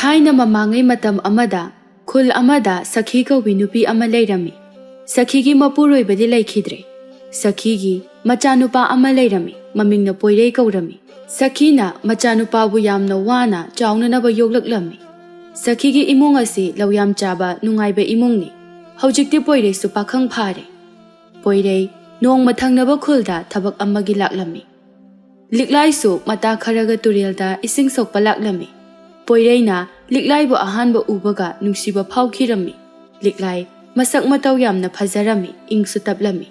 Thaina mamangai matam amada khul amada sakhi kaubi nupi ama leirami. Sakhi gi mapuroi badi laikhidre. Sakhi gi machanupa ama leirami mamingna poirei kaurami. Sakhi na machanupa bu yamna wana chauna na ba yoglaklammi. Sakhi gi imung asi lawyam chaba nungaiba imungni. Haujikti poirei su pakhang phare. Poirei nong mathangna ba khulda thabak amagi laklammi. Liklai su mata kharaga turelda ising sokpa laklammi. Poirei na liklai bu ahanba ubaga nungsiba phaukhirami. Liklai masak matau yamna phajarami ingsu tablami.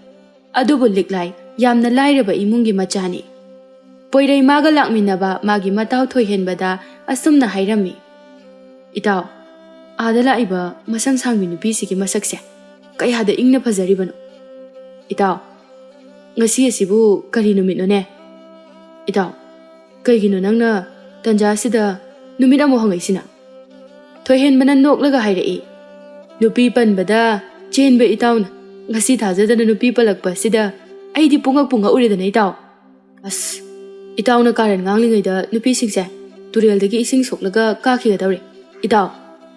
Adubu liklai yamna lairaba imungi machani. Poirei maga lakminaba magi matau thoihenbada asumna hairami. Itaw, adala iba masang sangbi nupi sigi masakse. Kayada ingna phajaribano. Itaw, ngasi asibu kari numit no ne? Itaw, kaygino nangna tanja sida numit amo hangai sina. Thoihenbana noklaga hairai. Nupi panbada chenba itawna ngasi thajadana nupi palakpa sida aidi pungak uridana itaw. As itawna karan nganglingayda nupi singse tureldagi ising soklaga kakhigadawre. Itaw,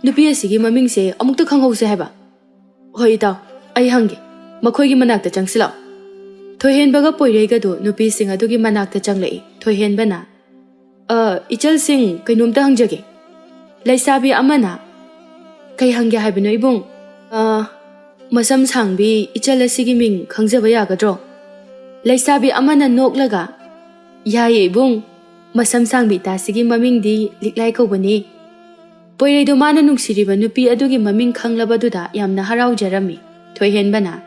nupi asigi mamingse amukta khanghause haiba. Hoi itaw, ai hangi makhoigi manakta changsilao. Thoihenbaga poirei do nupi sing adugi manakta changlai. Thoihenbana ichal sing kainumta hangjage. Laisabi amana kay hangya haibino ibung masam sangbi ichal asigi ming khangjaba yagadro. Laisabi amana noklaga yaye ibung masam sangbi ta sigi maming di liklai kaubani. Poirei do mana nungsiriba nupi adugi maming khanglabaduda yamna haraujarami. Thoihenbana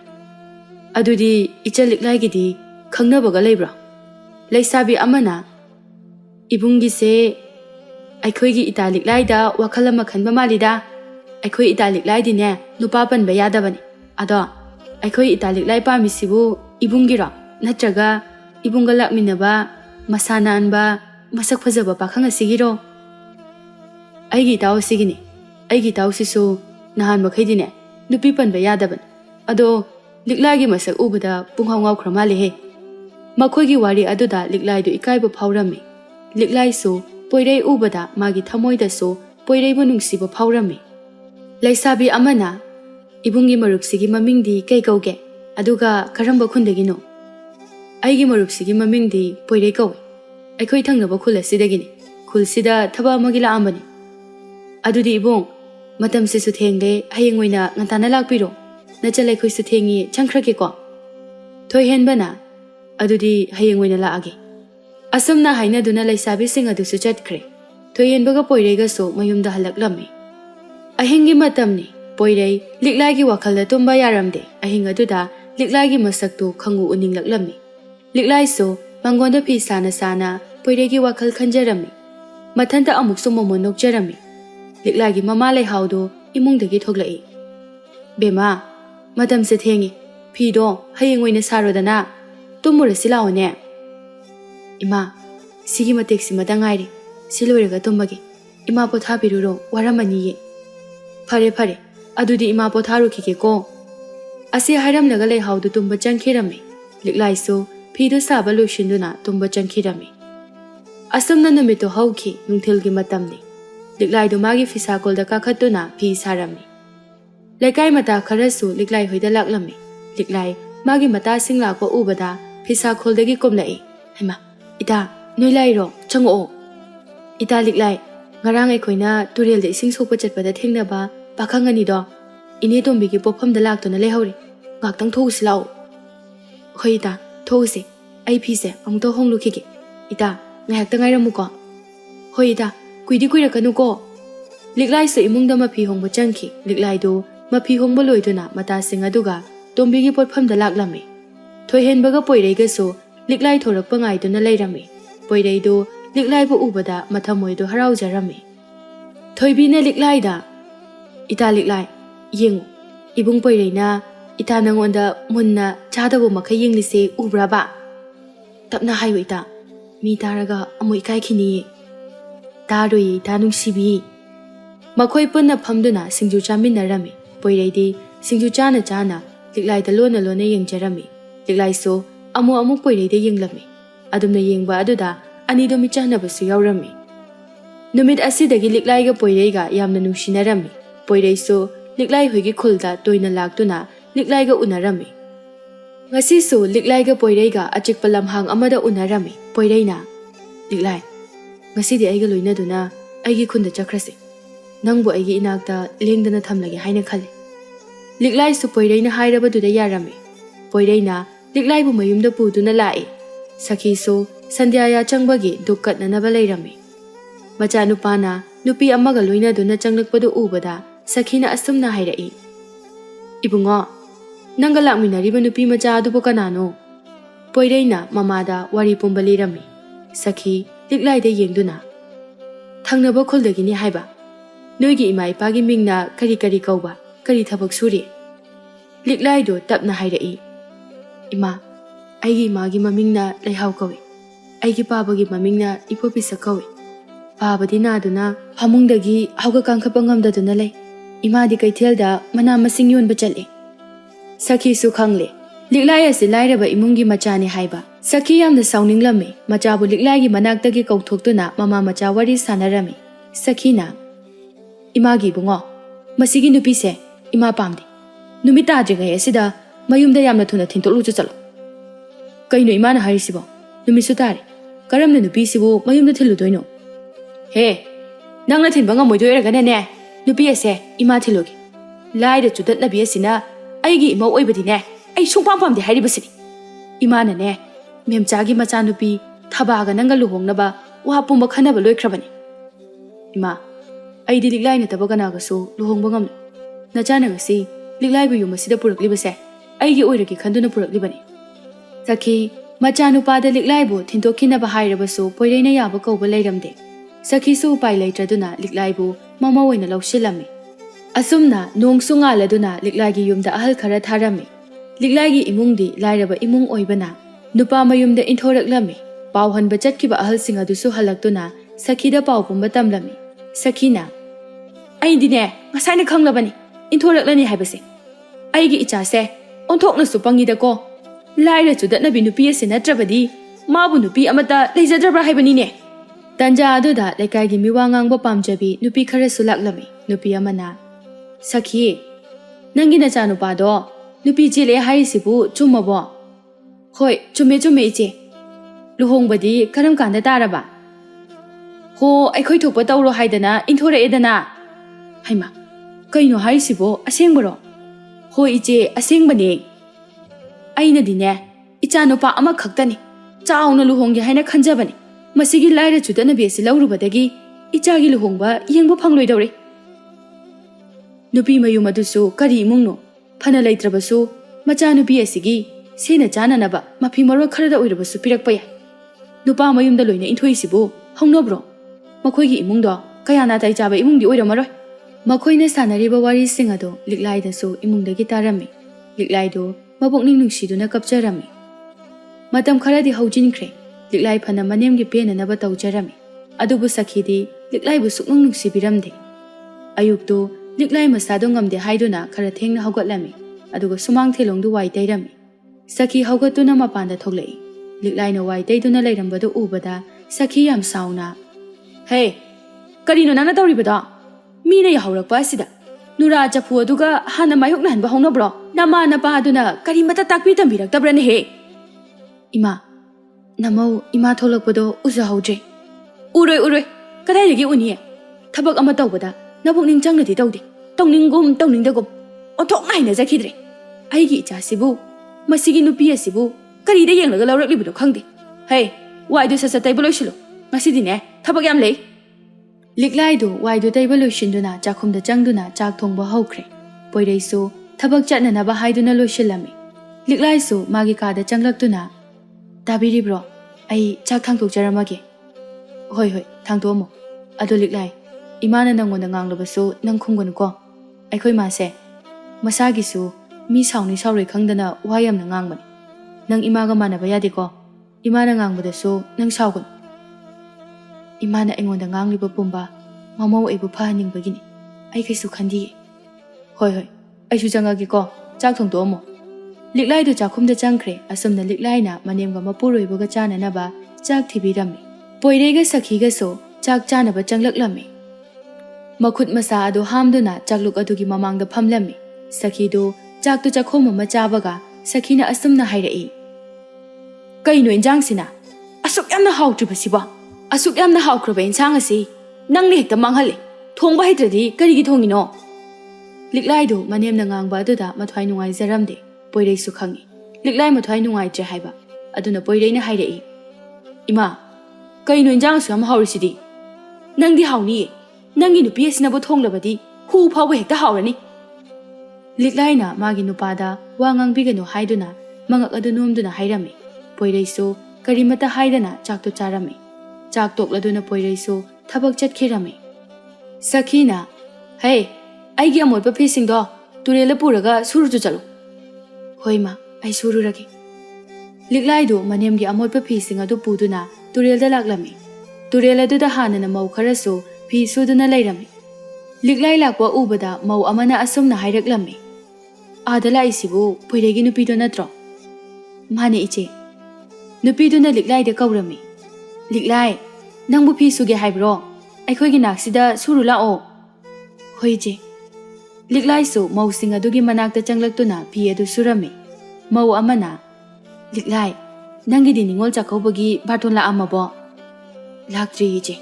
adudi ichal liklai gidi khangnabaga leibra. Laisabi amana ibungi se aikhoigi ita liklai da wakhalama khanba malida. Aikhoi ita liklai dine nupa panba yadabani. Ado aikhoi ita liklai pamisibu ibungira natraga ibunga lakminaba masana anba masak phajaba pakhang asigiro. Aigi taw sigini. Aigi taw sisu nahan makhaidine nupi panba yadaban. Ado liklai gi masak ubada punghaw ngaw khramali he. Makhoigi wari aduda liklai do ikaiba phawrami. Liklai su poirei ubada magi thamoida su poirei bu nungsiba phawrami. Laisabi amana ibungi marupsigi mamingdi kay kauge aduga karamba khundagino. Aigi marupsigi mamingdi poirei kawe. Aikhoi thangnaba khul asidagini. Khul sida thaba amagi laambani. Adudi ibung matam se su thengle hayengoina ngantana lakpiro. Nachalai khoi su thengi changkhrake ko. Thoihenbana adudi hayengoina laage. Asumna haina duna laisabi sing adu su chatkre. Thoihenbaga poirei su mayumda halaklami. Ahingi matamni poirei liklai gi wakhalda tumba yaramde. Ahing aduda liklai gi masaktu khangu uning laklami. Liklai su mangonda phi sana sana poirei gi wakhal khanjarami. Mathanta amuk su momo nokjarami. Liklai gi mama lai haudo imungdagi thoglai. Bema matam se thengi phi do hayengoina sarodana tumura silaone. Ima sigi matek simada ngairi siloiraga tumbagi. Ima potha biruro waramani ye. Fare fare adudi ima potharu khike ko. Asi hairam laga lai haudu tumba changkhirami. Liklai su phidu saba lushinduna tumba changkhirami. Asumna numito hauki nungthilgi matamni. Liklai do magi fisakolda kakhatuna phi sarami. Laikai mata kharasu liklai hoida laklami. Liklai magi mata singla ko ubada fisakoldagi komlai. Haima ita noilai ro chango. Ita liklai ngarang aikhoina turel de ising sokpa chatpada thengnaba pakhangani do ine tombigi pophamda laktuna lehori ngaktang thosi lao. Hoi ita thosi ai phise amto honglukhige. Ita ngahakta ngairamu ko. Hoi ita kuidi kuirakanu ko. Liklai su imungda mapi hongba changki. Liklai do mapi hongba loiduna mata sing aduga tombigi pophamda laklami. Thoihenbaga poirei ga su liklai thorakpa ngaiduna leirami. Poirei do liklai bu ubada mathamoy do haraujarami. Thoibine liklai da ita liklai yengu ibung poirei na ita nangonda munna chadabu makha yenglise ubraba. Tapna hayo ita mi taraga amu ikai khini. Taroi ita nungsibi. Makhoi punna phamduna singju chaminarami. Poirei di singju chana chana liklai da lona lona yengjarami. Liklai so amu poirei da yenglami. Adumna yengba aduda ani do mi chana basu yaurami. नुमित असिदगी लिक्लाइगा पोइरेगा यामना नुंसिनारम्मी पोइरेसु लिक्लाई होइगी खुलदा तोइना लाक्तुना लिक्लाइगा उनारम्मी ngasisu liklaiga poiraiga achikpa lamhang amada unarami poiraina liklai ngasidi aiga loina duna aigi khunda chakrasi nangbu aigi inakta lengdana thamlage haina khale liklai su poiraina hairaba duda yarami poiraina liklai bu mayumda puduna lai sakhi su sandhyaya changbagi dukkat nanaba lairami macha nupana nupi amaga loina duna changlakpadu ubada sakhina asumna hairai ibungo nangga lakminariba nupi macha adubu kanano poiraina mamada wari pumba lirami sakhi liklai de yengduna thangnaba khuldagini haiba noigi ima ipagi mingna kari kari kauba kari thabak suri liklai do tapna hairai ima aigi magi mamingna leihau kawi aigi babagi mamingna ipopisa kawi babadi naduna hamungdagi hauga kangkhapa ngamdaduna lei imadi kaithelda mana masing yonba chale sakhi su khangle liklai ase lairaba imungi machani haiba sakhi yamna sauninglamme machabu liklai gi manaktagi kauthoktuna mama macha wari sanarami sakhina imagi bungo masigi nupi se ima pamdi numita ajega asida mayumda yamna thuna thintolu chalo kaino imana harisibo numisu tare karamna nupi sibo mayumda thilu doino he nangna thinba ngamoi doiraga ne nupi ase ima thilogi laida chudat nabi asina aigi ima oibadine ai sungpam pamde haribasini imana ne memchagi macha nupi thabaga nanga luhongnaba wa pumba khanaba loikrabani ima ai di liklai na tabaga nagasu luhongba ngam nachana ngasi liklai bu yumasida puraklibase aigi oiragi khanduna puraklibani sakhi macha nupa da liklai bu thindokhinaba hairabasu poireina yaba kauba leiramde sakhi su pai leitraduna liklai bu mama oina lawsilami asumna nongsunga laduna liklagi yumda ahal khara tharami liklagi imungdi lairaba imung oibana nupa mayumda inthoraklami pawhanba chatkiba ahal singa dusu halaktuna sakhida pawpumba tamlami sakhina aidine ngasaina khanglabani inthoraklani haibase aigi icha se onthokna su pangida ko laira chudatna bi nupi ase natrabadi mabu nupi amata leijadrabra haibani ne tanja aduda lekai gi miwangangba pamjabi nupi khara sulaklami nupi amana sakhi nangi na chanu pa do nupi jile haisibu chumabo hoi chume chume iche luhongbadi karam kanda taraba ho aikhoi thokpa tawro haidana inthora edana haima kaino haisibo asengbaro ho iche asengbani aina dine ichanu pa ama khaktani chauna luhongge haina khanjabani masigi laira chudana besi laurubadagi ichagi luhongba yengbo phangloi dawre nupi mayum adusu kari imungno phana leitrabasu macha nupi asigi sena chananaba mafi marwa kharada oirabasu pirakpa ya nupa mayumda loina inthoisibu hongnobro makhoigi imungdo kayana tai chaba imungdi oiramaroi makhoina sanariba wari singado liklai dasu imungdagi tarami liklai do mabokning nungsiduna kapcharami matam kharadi haujinkhre liklai phana manemgi penanaba tawjarami adubu sakhidi liklai bu suknung nungsibiramde ayukto liklai masado ngamde haiduna khara thengna hogatlami aduga sumang thelongdu wai tairami sakhi hogatuna mapanda thoglei liklai na wai taiduna leirambadu ubada sakhi yam sauna hey karino nana tawribada mina yahaurakpa asida nura chapu aduga hana mayokna hanba hongnabro nama napa aduna kari mata takpi tambiraktabrane he ima namau ima tholakpado uza haudre uroi kadaidagi uniye thabak ama tawbada nabukning changnadi tawde tawninggum tawningdagum onthok naina jakhidre aigi icha sibu masigi nupi asibu karida yenglaga lawraklibudo khangde hey waidu sasa taiba loisilo ngasidine thabak yam lei liklai do waidu taiba loishinduna chakhumda changduna chak thongba haukhre poiraisu thabak chatnanaba haiduna loishilami liklai su magi kada changlaktuna tabiribro ai chak thangtokjaramage hoi thangtomo ado liklai imana nangona nganglabasu nang khunggon ko aikhoi mase masagi su mi sauni saurei khangdana wayamna ngangmani nang imaga manaba yade ko imana ngangbada su nang saugon imana engonda ngangliba pumba mamau eibu phaningbagini ai kaisu khandi hoi aisu jangagi ko chak thongtomo liklai do chakhumda changkhre asumna liklai na manemga mapuroibaga chananaba chak thibirami poirega sakhiga so ꯆꯥꯛ ꯆꯥꯅꯕ ꯆꯪꯂꯛꯂꯝꯃꯤ꯫ ꯃꯈꯨꯠ ꯃꯁꯥ ꯑꯗꯨ ꯍꯥꯝꯗꯨꯅ ꯆꯥꯛꯂꯨꯛ ꯑꯗꯨꯒꯤ ꯃꯃꯥꯡꯗ ꯐꯝꯂꯝꯃꯤ꯫ ꯁꯈꯤꯗꯨ ꯆꯥꯛꯇꯨ ꯆꯥꯈꯣꯝ ꯑꯃ ꯆꯥꯕꯒ ꯁꯈꯤꯅ ꯑꯁꯨꯝꯅ ꯍꯥꯏꯔꯛꯏ, "ꯀꯩꯅꯣ ꯏꯟꯖꯥꯡꯁꯤꯅ? ꯑꯁꯨꯛ ꯌꯥꯝꯅ ꯍꯥꯎꯇ꯭ꯔꯤꯕꯁꯤꯕꯣ? ꯑꯁꯨꯛ ꯌꯥꯝꯅ ꯍꯥꯎꯈ꯭ꯔꯕ ꯏꯟꯁꯥꯡ ꯑꯁꯤ ꯅꯪꯅ ꯍꯦꯛꯇ ꯃꯥꯡꯍꯜꯂꯦ꯫ ꯊꯣꯡꯕ ꯍꯩꯇ꯭ꯔꯗꯤ ꯀꯔꯤꯒꯤ ꯊꯣꯡꯉꯤꯅꯣ?" ꯂꯤꯛꯂꯥꯏꯗꯨ ꯃꯅꯦꯝꯅ ꯉꯥꯡꯕ ꯑꯗꯨꯗ ꯃꯊ꯭ꯋꯥꯏ ꯅꯨꯡꯉꯥꯏꯖꯔꯝꯗꯦ꯫ ꯄꯣꯏꯔꯩꯁꯨ ꯈꯪꯉꯤ ꯂꯤꯛꯂꯥꯏ ꯃꯊ꯭ꯋꯥꯏ ꯅꯨꯡꯉꯥꯏꯇ꯭ꯔꯦ ꯍꯥꯏꯕ꯫ ꯑꯗꯨꯅ ꯄꯣꯏꯔꯩꯅ ꯍꯥꯏꯔꯛꯏ, "ꯏꯃꯥ, ꯀꯩꯅꯣ ꯏꯟꯖꯥꯡ ꯑꯁꯨꯛ ꯌꯥꯝ ꯍꯥꯎꯔꯤꯁꯤꯗꯤ? ꯅꯪꯗꯤ ꯍꯥꯎꯅꯤꯌꯦ꯫ ꯅꯪꯒꯤ ꯅꯨꯄꯤ ꯑꯁꯤꯅꯕꯨ ꯊꯣꯡꯂꯕꯗꯤ ꯍꯨ ꯐꯥꯎꯕ ꯍꯦꯛꯇ ꯍꯥꯎꯔꯅꯤ." ꯂꯤꯛꯂꯥꯏꯅ ꯃꯥꯒꯤ ꯅꯨꯄꯥꯗ ꯋꯥ ꯉꯥꯡꯕꯤꯒꯅꯨ ꯍꯥꯏꯗꯨꯅ ꯃꯉꯛ ꯑꯗꯨ ꯅꯣꯝꯗꯨꯅ ꯍꯥꯏꯔꯝꯃꯤ꯫ ꯄꯣꯏꯔꯩꯁꯨ ꯀꯔꯤꯃꯠꯇ ꯍꯥꯏꯗꯅ ꯆꯥꯛꯇꯨ ꯆꯥꯔꯝꯃꯤ꯫ ꯆꯥꯛ ꯇꯣꯛꯂꯗꯨꯅ ꯄꯣꯏꯔꯩꯁꯨ ꯊꯕꯛ ꯆꯠꯈꯤꯔꯝꯃꯤ꯫ ꯁꯈꯤꯅ, "ꯍꯦ, ꯑꯩꯒꯤ ꯑꯃꯣꯠꯄ ꯐꯤꯁꯤꯡꯗꯣ ꯇꯨꯔꯦꯜꯗ ꯄꯨꯔꯒ ꯁꯨꯔꯨꯆꯣ ꯆꯠꯂꯨ." "ꯍꯣꯏ ꯃꯥ, ꯑꯩ ꯁꯨꯔꯨꯔꯒꯦ." ꯂꯤꯛꯂꯥꯏꯗꯨ ꯃꯅꯦꯝꯒꯤ ꯑꯃꯣꯠꯄ ꯐꯤꯁꯤꯡ ꯑꯗꯨ ꯄꯨꯗꯨꯅ ꯇꯨꯔꯦꯜꯗ ꯂꯥꯛꯂꯝꯃꯤ꯫ ꯇꯨꯔꯦꯜ ꯑꯗꯨꯗ ꯍꯥꯟꯅꯅ ꯃꯧ ꯈꯔꯁꯨ ꯐꯤ ꯁꯨꯗꯨꯅ ꯂꯩꯔꯝꯃꯤ꯫ ꯂꯤꯛꯂꯥꯏ ꯂꯥꯛꯄ ꯎꯕꯗ ꯃꯧ ꯑꯃꯅ ꯑꯁꯨꯝꯅ ꯍꯥꯏꯔꯛꯂꯝꯃꯤ, "ꯑꯥꯗ ꯂꯥꯛꯏꯁꯤꯕꯨ ꯄꯣꯏꯔꯩꯒꯤ ꯅꯨꯄꯤꯗꯣ ꯅꯠꯇ꯭ꯔꯣ?" "ꯃꯥꯅꯦ ꯏꯆꯦ." ꯅꯨꯄꯤꯗꯨꯅ ꯂꯤꯛꯂꯥꯏꯗ ꯀꯧꯔꯝꯃꯤ, "ꯂꯤꯛꯂꯥꯏ, ꯅꯪꯕꯨ ꯐꯤ ꯁꯨꯒꯦ ꯍꯥꯏꯕ꯭ꯔꯣ? ꯑꯩꯈꯣꯏꯒꯤ ꯅꯥꯛꯁꯤꯗ ꯁꯨꯔꯨ ꯂꯥꯛꯑꯣ." "ꯍꯣꯏ ꯏꯆꯦ." ꯂꯤꯛꯂꯥꯏꯁꯨ ꯃꯧꯁꯤꯡ ꯑꯗꯨꯒꯤ ꯃꯅꯥꯛꯇ ꯆꯪꯂꯛꯇꯨꯅ ꯐꯤ ꯑꯗꯨ ꯁꯨꯔꯝꯃꯤ꯫ ꯃꯧ ꯑꯃꯅ, "ꯂꯤꯛꯂꯥꯏ, ꯅꯪꯒꯤꯗꯤ ꯅꯤꯉꯣꯜ ꯆꯥꯛꯀꯧꯕꯒꯤ ꯕꯥꯔꯇꯣꯟ ꯂꯥꯛꯑꯝꯃꯕꯣ?" "ꯂꯥꯛꯇ꯭ꯔꯤ ꯏꯆꯦ."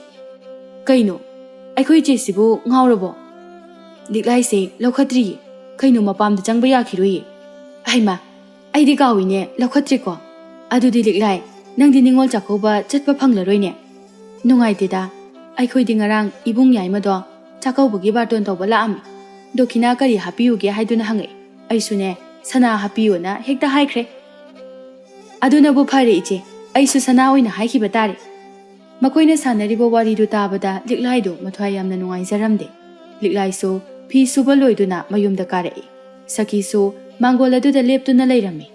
"ꯀꯩꯅꯣ, ꯑꯩꯈꯣꯏ ꯏꯆꯦꯁꯤꯕꯨ ꯉꯥꯎꯔꯕꯣ?" "ꯂꯤꯛꯂꯥꯏꯁꯦ ꯂꯧꯈꯠꯇ꯭ꯔꯤꯌꯦ꯫ ꯀꯩꯅꯣ ꯃꯄꯥꯝꯗ ꯆꯪꯕ ꯌꯥꯈꯤꯔꯣꯏꯌꯦ." "ꯍꯩꯃꯥ, ꯑꯩꯗꯤ ꯀꯥꯎꯏꯅꯦ, ꯂꯧꯈꯠꯇ꯭ꯔꯤꯀꯣ꯫ ꯑꯗꯨꯗꯤ ꯂꯤꯛꯂꯥꯏ, ꯅꯪꯗꯤ ꯅꯤꯉꯣꯜ ꯆꯥꯛꯀꯧꯕ ꯆꯠꯄ ꯐꯪꯂꯔꯣꯏꯅꯦ." "ꯅꯨꯡꯉꯥꯏꯇꯦꯗ, ꯑꯩꯈꯣꯏꯗꯤ ꯉꯔꯥꯡ ꯏꯕꯨꯡ ꯌꯥꯏꯃꯗꯣ ꯆꯥꯛꯀꯧꯕꯒꯤ ꯕꯥꯔꯇꯣꯟ ꯇꯧꯕ ꯂꯥꯛꯑꯝꯃꯤ꯫ ꯗꯣꯈꯤꯅꯥ ꯀꯔꯤ ꯍꯥꯞꯄꯤꯌꯨꯒꯦ ꯍꯥꯏꯗꯨꯅ ꯍꯪꯉꯛꯏ꯫ ꯑꯩꯁꯨꯅꯦ ꯁꯅꯥ ꯍꯥꯞꯄꯤꯌꯨꯅ ꯍꯦꯛꯇ ꯍꯥꯏꯈ꯭ꯔꯦ." "ꯑꯗꯨꯅꯕꯨ ꯐꯔꯦ ꯏꯆꯦ, ꯑꯩꯁꯨ ꯁꯅꯥ ꯑꯣꯏꯅ ꯍꯥꯏꯈꯤꯕ ꯇꯥꯔꯦ." ꯃꯈꯣꯏꯅ ꯁꯥꯟꯅꯔꯤꯕ ꯋꯥꯔꯤꯗꯨ ꯇꯥꯕꯗ ꯂꯤꯛꯂꯥꯏꯗꯨ ꯃꯊ꯭ꯋꯥꯏ ꯌꯥꯝꯅ ꯅꯨꯡꯉꯥꯏꯖꯔꯝꯗꯦ꯫ ꯂꯤꯛꯂꯥꯏꯁꯨ ꯐꯤ ꯁꯨꯕ ꯂꯣꯏꯗꯨꯅ ꯃꯌꯨꯝꯗ ꯀꯥꯔꯛꯏ꯫ ꯁꯈꯤꯁꯨ ꯃꯥꯡꯒꯣꯜ ꯑꯗꯨꯗ ꯂꯦꯞꯇꯨꯅ ꯂꯩꯔꯝꯃꯤ꯫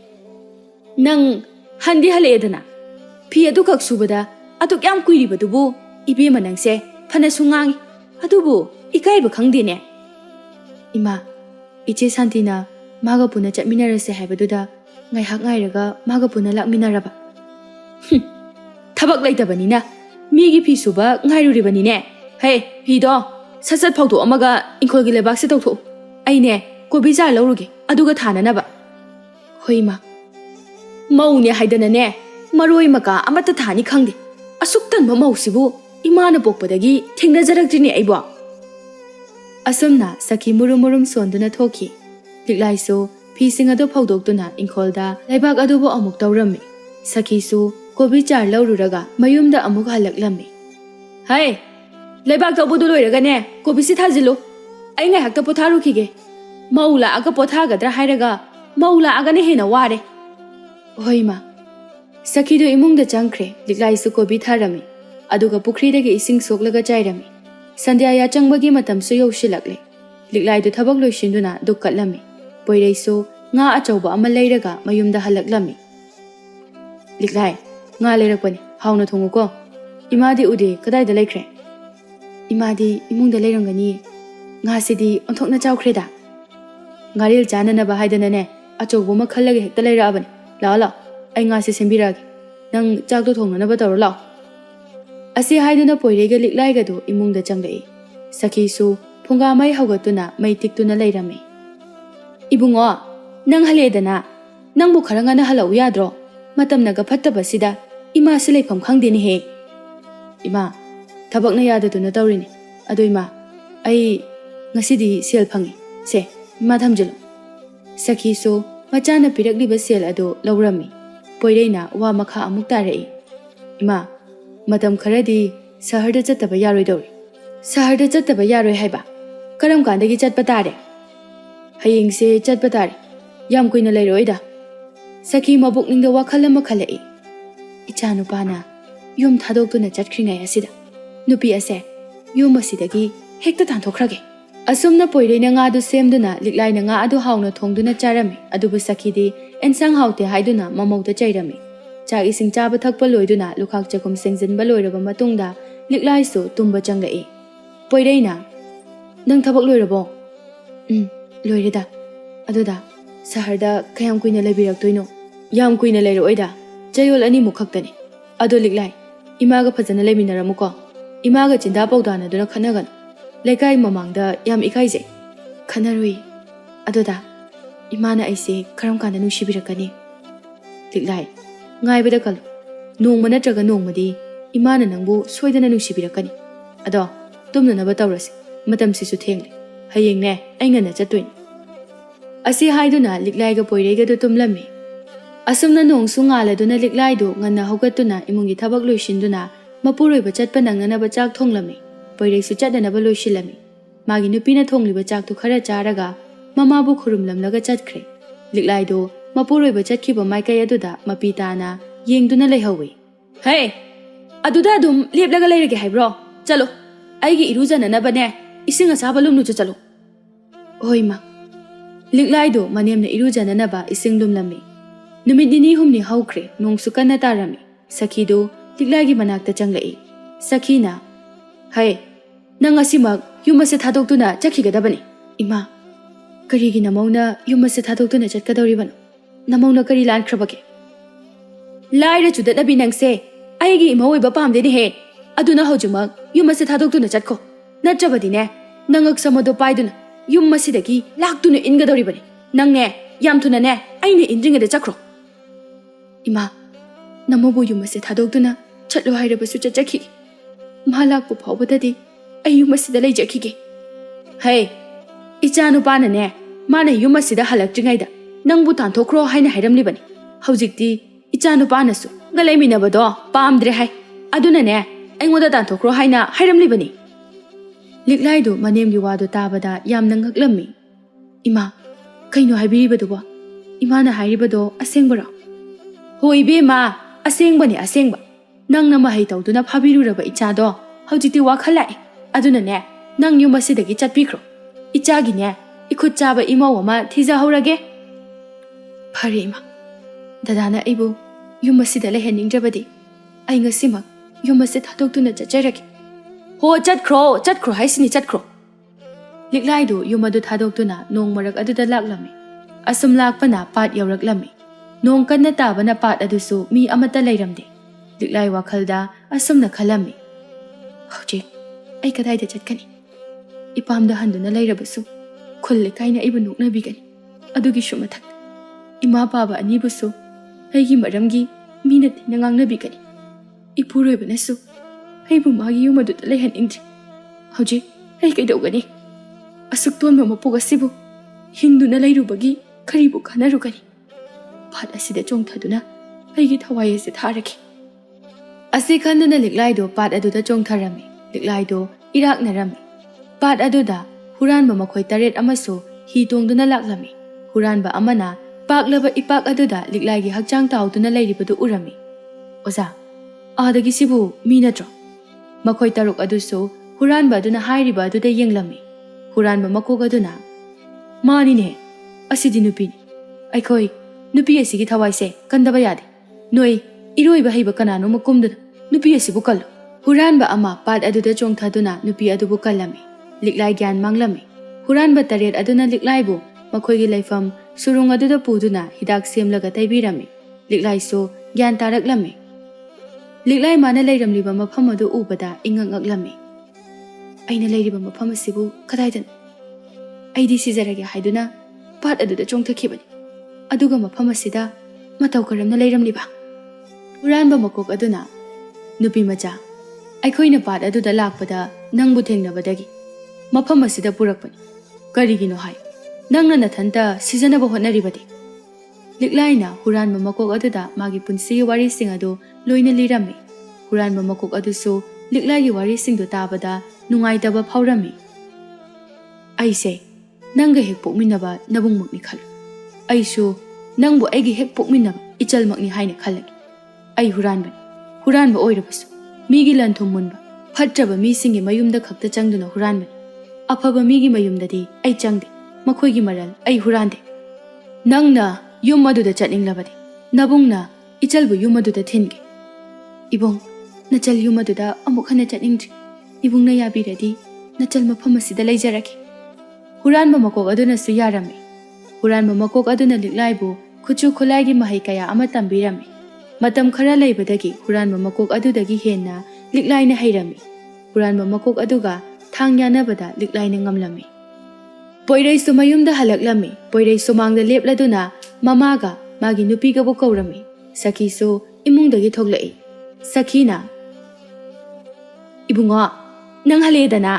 "ꯅꯪ ꯍꯟꯗꯤ ꯍꯜꯂꯛꯑꯦꯗꯅ? ꯐꯤ ꯑꯗꯨꯈꯛ ꯁꯨꯕꯗ ꯑꯗꯨꯛ ꯌꯥꯝ ꯀꯨꯏꯔꯤꯕꯗꯨꯕꯨ ꯏꯕꯦꯝꯃ ꯅꯪꯁꯦ ꯐꯅꯁꯨ ꯉꯥꯡꯉꯤ, ꯑꯗꯨꯕꯨ ꯏꯀꯥꯏꯕ ꯈꯪꯗꯦꯅꯦ." "ꯏꯃꯥ, ꯏꯆꯦ ꯁꯥꯟꯇꯤꯅ ꯃꯥꯒ ꯄꯨꯟꯅ ꯆꯠꯃꯤꯟꯅꯔꯁꯦ ꯍꯥꯏꯕꯗꯨꯗ ꯉꯥꯏꯍꯥꯛ ꯉꯥꯏꯔꯒ ꯃꯥꯒ ꯄꯨꯟꯅ ꯂꯥꯛꯃꯤꯟꯅꯔꯕ." "ꯊꯕꯛ ꯂꯩꯇꯕꯅꯤꯅ ꯃꯤꯒꯤ ꯐꯤ ꯁꯨꯕ ꯉꯥꯏꯔꯨꯔꯤꯕꯅꯤꯅꯦ꯫ ꯍꯦ, ꯐꯤꯗꯣ ꯁꯠ ꯁꯠ ꯐꯧꯗꯣꯛꯑꯝꯃꯒ ꯏꯪꯈꯣꯜꯒꯤ ꯂꯩꯕꯥꯛꯁꯦ ꯇꯧꯊꯣꯛꯎ꯫ ꯑꯩꯅꯦ ꯀꯣꯕꯤ ꯆꯥꯔ ꯂꯧꯔꯨꯒꯦ, ꯑꯗꯨꯒ ꯊꯥꯅꯅꯕ." "ꯍꯣꯏ ꯏꯃꯥ." "ꯃꯧꯅꯦ ꯍꯥꯏꯗꯅꯅꯦ ꯃꯔꯣꯏ ꯃꯀꯥ ꯑꯃꯠꯇ ꯊꯥꯅꯤ ꯈꯪꯗꯦ꯫ ꯑꯁꯨꯛ ꯇꯟꯕ ꯃꯧꯁꯤꯕꯨ ꯏꯃꯥꯅ ꯄꯣꯛꯄꯗꯒꯤ ꯊꯦꯡꯅꯖꯔꯛꯇ꯭ꯔꯤꯅꯦ ꯑꯩꯕꯣ." ꯑꯁꯨꯝꯅ ꯁꯈꯤ ꯃꯨꯔꯨꯝ ꯃꯨꯔꯨꯝ ꯁꯣꯟꯗꯨꯅ ꯊꯣꯛꯈꯤ꯫ ꯂꯤꯛꯂꯥꯏꯁꯨ ꯐꯤꯁꯤꯡ ꯑꯗꯨ ꯐꯧꯗꯣꯛꯇꯨꯅ ꯏꯪꯈꯣꯜꯗ ꯂꯩꯕꯥꯛ ꯑꯗꯨꯕꯨ ꯑꯃꯨꯛ ꯇꯧꯔꯝꯃꯤ꯫ ꯁꯈꯤꯁꯨ ꯀꯣꯕꯤ ꯆꯥꯔ ꯂꯧꯔꯨꯔꯒ ꯃꯌꯨꯝꯗ ꯑꯃꯨꯛ ꯍꯜꯂꯛꯂꯝꯃꯤ꯫ "ꯍꯩ, ꯂꯩꯕꯥꯛ ꯇꯧꯕꯗꯨ ꯂꯣꯏꯔꯒꯅꯦ ꯀꯣꯕꯤꯁꯤ ꯊꯥꯖꯤꯜꯂꯨ꯫ ꯑꯩ ꯉꯥꯏꯍꯥꯛꯇ ꯄꯣꯊꯥꯔꯨꯈꯤꯒꯦ꯫ ꯃꯧ ꯂꯥꯛꯑꯒ ꯄꯣꯊꯥꯒꯗ꯭ꯔꯥ ꯍꯥꯏꯔꯒ ꯃꯧ ꯂꯥꯛꯑꯒꯅ ꯍꯦꯟꯅ ꯋꯥꯔꯦ." "ꯍꯣꯏ ꯏꯃꯥ." ꯁꯈꯤꯗꯨ ꯏꯃꯨꯡꯗ ꯆꯪꯈ꯭ꯔꯦ꯫ ꯂꯤꯛꯂꯥꯏꯁꯨ ꯀꯣꯕꯤ ꯊꯥꯔꯝꯃꯤ, ꯑꯗꯨꯒ ꯄꯨꯈ꯭ꯔꯤꯗꯒꯤ ꯏꯁꯤꯡ ꯁꯣꯛꯂꯒ ꯆꯥꯏꯔꯝꯃꯤ꯫ ꯁꯟꯙ꯭ꯌꯥ ꯌꯥꯆꯪꯕꯒꯤ ꯃꯇꯝꯁꯨ ꯌꯧꯁꯤꯜꯂꯛꯂꯦ꯫ ꯂꯤꯛꯂꯥꯏꯗꯨ ꯊꯕꯛ ꯂꯣꯏꯁꯤꯟꯗꯨꯅ ꯗꯨꯛ ꯀꯠꯂꯝꯃꯤ꯫ ꯄꯣꯏꯔꯩꯁꯨ ꯉꯥ ꯑꯆꯧꯕ ꯑꯃ ꯂꯩꯔꯒ ꯃꯌꯨꯝꯗ ꯍꯜꯂꯛꯂꯝꯃꯤ꯫ "ꯂꯤꯛꯂꯥꯏ, ꯉꯥ ꯂꯩꯔꯛꯄꯅꯤ, ꯍꯥꯎꯅ ꯊꯣꯡꯉꯨꯀꯣ꯫ ꯏꯃꯥꯗꯤ ꯎꯗꯦ, ꯀꯗꯥꯏꯗ ꯂꯩꯈ꯭ꯔꯦ?" "ꯏꯃꯥꯗꯤ ꯏꯃꯨꯡꯗ ꯂꯩꯔꯝꯒꯅꯤꯌꯦ꯫ ꯉꯥꯁꯤꯗꯤ ꯑꯣꯟꯊꯣꯛꯅ ꯆꯥꯎꯈ꯭ꯔꯦꯗ." "ꯉꯥꯔꯦꯜ ꯆꯥꯅꯅꯕ ꯍꯥꯏꯗꯅꯅꯦ ꯑꯆꯧꯕ ꯑꯃ ꯈꯜꯂꯒ ꯍꯦꯛꯇ ꯂꯩꯔꯛꯑꯕꯅꯤ꯫ ꯂꯥꯛꯑꯣ ꯂꯥꯛꯑꯣ, ꯑꯩ ꯉꯥꯁꯦ ꯁꯦꯝꯕꯤꯔꯛꯑꯒꯦ꯫ ꯅꯪ ꯆꯥꯛꯇꯣ ꯊꯣꯡꯅꯅꯕ ꯇꯧꯔꯣ ꯂꯥꯛꯑꯣ." ꯑꯁꯤ ꯍꯥꯏꯗꯨꯅ ꯄꯣꯏꯔꯩꯒ ꯂꯤꯛꯂꯥꯏꯒꯗꯨ ꯏꯃꯨꯡꯗ ꯆꯪꯂꯛꯏ꯫ ꯁꯈꯤꯁꯨ ꯐꯨꯡꯒꯥ ꯃꯩ ꯍꯧꯒꯠꯇꯨꯅ ꯃꯩ ꯇꯤꯛꯇꯨꯅ ꯂꯩꯔꯝꯃꯤ꯫ "ꯏꯕꯨꯡꯉꯣ, ꯅꯪ ꯍꯜꯂꯛꯑꯦꯗꯅ? ꯅꯪꯕꯨ ꯈꯔ ꯉꯟꯅ ꯍꯜꯂꯛꯎ ꯌꯥꯗ꯭ꯔꯣ? ꯃꯇꯝꯅꯒ ꯐꯠꯇꯕꯁꯤꯗ ꯏꯃꯥꯁꯤ ꯂꯩꯐꯝ ꯈꯪꯗꯦꯅꯦꯍꯦ." "ꯏꯃꯥ, ꯊꯕꯛꯅ ꯌꯥꯗꯗꯨꯅ ꯇꯧꯔꯤꯅꯤ꯫ ꯑꯗꯣ ꯏꯃꯥ, ꯑꯩ ꯉꯁꯤꯗꯤ ꯁꯦꯜ ꯐꯪꯉꯤ꯫ ꯁꯦ, ꯏꯃꯥ ꯊꯝꯖꯤꯜꯂꯨ." ꯁꯈꯤꯁꯨ ꯃꯆꯥꯅ ꯄꯤꯔꯛꯂꯤꯕ ꯁꯦꯜ ꯑꯗꯨ ꯂꯧꯔꯝꯃꯤ꯫ ꯄꯣꯏꯔꯩꯅ ꯋꯥ ꯃꯈꯥ ꯑꯃꯨꯛ ꯇꯥꯔꯛꯏ꯫ "ꯏꯃꯥ, ꯃꯇꯝ ꯈꯔꯗꯤ ꯁꯍꯔꯗ ꯆꯠꯇꯕ ꯌꯥꯔꯣꯏꯗꯧꯔꯤ." "ꯁꯍꯔꯗ ꯆꯠꯇꯕ ꯌꯥꯔꯣꯏ ꯍꯥꯏꯕ? ꯀꯔꯝ ꯀꯥꯟꯗꯒꯤ ꯆꯠꯄ ꯇꯥꯔꯦ?" "ꯍꯌꯦꯡꯁꯦ ꯆꯠꯄ ꯇꯥꯔꯦ꯫ ꯌꯥꯝ ꯀꯨꯏꯅ ꯂꯩꯔꯣꯏꯗ." ꯁꯈꯤ ꯃꯕꯨꯛꯅꯤꯡꯗ ꯋꯥꯈꯜ ꯑꯃ ꯈꯜꯂꯛꯏ꯫ "ꯏꯆꯥ ꯅꯨꯄꯥꯅ ꯌꯨꯝ ꯊꯥꯗꯣꯛꯇꯨꯅ ꯆꯠꯈ꯭ꯔꯤꯉꯩ ꯑꯁꯤꯗ ꯅꯨꯄꯤ ꯑꯁꯦ ꯌꯨꯝ ꯑꯁꯤꯗꯒꯤ ꯍꯦꯛꯇ ꯇꯥꯟꯊꯣꯛꯈ꯭ꯔꯒꯦ." ꯑꯁꯨꯝꯅ ꯄꯣꯏꯔꯩꯅ ꯉꯥꯗꯨ ꯁꯦꯝꯗꯨꯅ ꯂꯤꯛꯂꯥꯏꯅ ꯉꯥ ꯑꯗꯨ ꯍꯥꯎꯅ ꯊꯣꯡꯗꯨꯅ ꯆꯥꯔꯝꯃꯤ꯫ ꯑꯗꯨꯕꯨ ꯁꯈꯤꯗꯤ ꯑꯦꯟꯁꯥꯡ ꯍꯥꯎꯇꯦ ꯍꯥꯏꯗꯨꯅ ꯃꯃꯧꯗ ꯆꯩꯔꯝꯃꯤ꯫ ꯆꯥꯛ ꯏꯁꯤꯡ ꯆꯥꯕ ꯊꯛꯄ ꯂꯣꯏꯗꯨꯅ ꯂꯨꯈꯥꯛ ꯆꯒꯨꯝ ꯁꯦꯡꯖꯤꯟꯕ ꯂꯣꯏꯔꯕ ꯃꯇꯨꯡꯗ ꯂꯤꯛꯂꯥꯏꯁꯨ ꯇꯨꯝꯕ ꯆꯪꯂꯛꯏ꯫ ꯄꯣꯏꯔꯩꯅ, "ꯅꯪ ꯊꯕꯛ ꯂꯣꯏꯔꯕꯣ?" "ꯂꯣꯏꯔꯦꯗ꯫ ꯑꯗꯨꯗ ꯁꯍꯔꯗ ꯀꯌꯥꯝ ꯀꯨꯏꯅ ꯂꯩꯕꯤꯔꯛꯇꯣꯏꯅꯣ?" "ꯌꯥꯝ ꯀꯨꯏꯅ ꯂꯩꯔꯛꯑꯣꯏꯗ, ꯆꯌꯣꯜ 2ꯃꯨꯛ ꯈꯛꯇꯅꯤ꯫ ꯑꯗꯣ ꯂꯤꯛꯂꯥꯏ, ꯏꯃꯥꯒ ꯐꯖꯅ ꯂꯩꯃꯤꯟꯅꯔꯝꯃꯨꯀꯣ꯫ Imaga chinda paudana duna khanagan. Lekai mamangda yam ikaije. Khanarui. Adoda. Imana aise karam kanda nungsibirakani. Liklai. Ngai bada kal. Nongma natraga nongmadi Imana nangbu soidana nungsibirakani. Ado tumna naba tawrasi. Matam sisu thengli. Hayengne aingana chatuin. Asi haiduna liklaiga poirega do tumlami. Asumna nong sungala duna liklai do ngana hogatuna imungi thabak loisinduna mapuroi bachat panangana bachak thonglami. Poireg su chadana ba loisilami. Magi nupina thongliba chak tu khara charaga mama bu khurumlamlaga chatkre. Liklai do mapuroi bachat khiba maikai aduda mapitana yengduna leihawi. Hey! Aduda adum leplaga leirage haibro. Chalo. Aigi irujana na bane. Ising asaba lumnu chalo. Oi ma. Liklai do manemna irujana na ba ising lumlami. Numit dini humni haukre nong sukana tarami. Sakhi do liklai gi manakta changlai. Sakhi na. Hey. Nang asimag yumase thadokduna chakhigadabani. Ima. Karigi namauna yumase thadokduna chatkadawribano. Namauna kari lankrabake. Laira chudanabi nangse. Aigi imawai ba pamdeni he. Aduna hojumag yumase thadokduna chatko. Natrabadine nangak samado paiduna yummasidagi laktuna ingadawribani. Nangne yamthuna ne aine indringada chakro. Ima. Namobu yumase thadokduna chatlo hairabasu chachaki. Malakpu phawbadadi ayumasida leijakige. Hey, ichanu pana ne mana yumasida halaktrigaida nangbu tanthokro haina hairamlibani. Haujikti ichanu panasu galaiminabado pamdre hai. Aduna ne aingoda tanthokro haina hairamlibani. Liklai do manemgi wado tabada yamna ngaklammi. Ima, kaino haibiribaduba? Imana hairibado asengbara. Hoi bema, asengbani asengba. Nangna mahai tawduna phabiruraba ichado haujikti wakhalai. Aduna ne nang yumasidagi chatpikro. Ichagi ne ikhut chaba imaw ama thijahorage. Phare ima. Dadana aibu yumasida lehenningrabadi. Ai ngasima yumasid thadokduna chacharage. Ho chatkro haisini chatkro. Liklai do yumadu thadokduna nong marak aduda laklami. Asum lakpana pat yawraklami. Nong kanna tabana pat adusu mi amata leiramde. Liklai wakhalda asumna khalami. Hojik ai kadayda chatkani. Ipamda handuna leirabasu khulle kaina ibu nuknabigani. Adugi shumathak. Ima baba anibusu aigi maramgi mina tina ngangnabigani. Ipuroibanasu aibu magi yumaduda lehaningdri. Hojik ai kaidawgani. Asuk tonba mapog asibu hingduna leirubagi karibu kanarugani. Pat asida chongthaduna aigi thawai ase tharaki. Asi khanduna liklai do pat aduda chongtharami. Liklai do irak narami. Pat aduda huranba makhoi taret amasu hi tongduna laklami. Huranba amana paklaba ipak aduda liklai gi hakchang tawduna leiribadu urami. Oza, adagi sibu mi natro. Makhoi taruk adusu huranba aduna hairiba aduda yenglami. Huranba makog aduna mani ne asidi nupi ni. Aikoi nupi asigi thawaise kandaba yade. Noi iroiba heiba kanano makumduna nupi asibu kallo. Huranba ama pat aduda chongthaduna nupi adubu kallami. Liklai gyan manglami. Huranba taret aduna liklaibu makhoigi laifam surung aduda puduna hidak semlaga taibirami. Liklai so gyan taraklami. Liklai mana leiramliba mafam adu ubada inganglaklami. Aina leiriba mafam asibu kadaidan. Aidi sizarage haiduna pat aduda chongthakibani. Aduga mafam asida mataw karamna leiramliba. Huranba makok aduna nupi macha aikhoina pat aduda lakpada nangbu thengnabadagi mafam asida purakpani. Karigino hai nangna nathanta sijanaba hotnaribadi. Liklaina huranba makok aduda magi punsi wari sing adu loina lirami. Huranba makok adusu liklai wari sing do tabada nungaitaba phawrami. Aise nangga hek pokminaba nabungmukni khal. Aisu nangbu aigi hek pokminaba ichalmakni haina khalagi. Ai huranba oirabasu migi lanthum munba phatraba mi singi mayumda khakta changduna huranba. Afaba migi mayumdadi ai changde makhoigi maral ai hurande. Nangna yum aduda chatninglabadi nabungna ichalbu yum aduda thinge. Ibong nachal yum aduda amuk hana chatningdri. Ibungna yabiradi nachal mafam asida leijaraki. Huranba makok aduna su yarami. Huranba makok aduna liklaibu khuchu khulaigi mahai kaya ama tambirami. Matam khara leibadagi huranba makok adudagi henna liklaina hairami. ꯍꯨꯔꯥꯟꯕ ꯃꯀꯣꯛ ꯑꯗꯨꯒ ꯊꯥꯡ ꯌꯥꯅꯕꯗ ꯂꯤꯛꯂꯥꯏꯅ ꯉꯝꯂꯝꯃꯤ꯫ ꯄꯣꯏꯔꯩꯁꯨ ꯃꯌꯨꯝꯗ ꯍꯜꯂꯛꯂꯝꯃꯤ꯫ ꯄꯣꯏꯔꯩ ꯁꯨꯃꯥꯡꯗ ꯂꯦꯞꯂꯗꯨꯅ ꯃꯃꯥꯒ ꯃꯥꯒꯤ ꯅꯨꯄꯤꯒꯕꯨ ꯀꯧꯔꯝꯃꯤ꯫ ꯁꯈꯤꯁꯨ ꯏꯃꯨꯡꯗꯒꯤ ꯊꯣꯛꯂꯛꯏ꯫ ꯁꯈꯤꯅ, "ꯏꯕꯨꯡꯉꯣ, ꯅꯪ ꯍꯜꯂꯛꯑꯦꯗꯅ,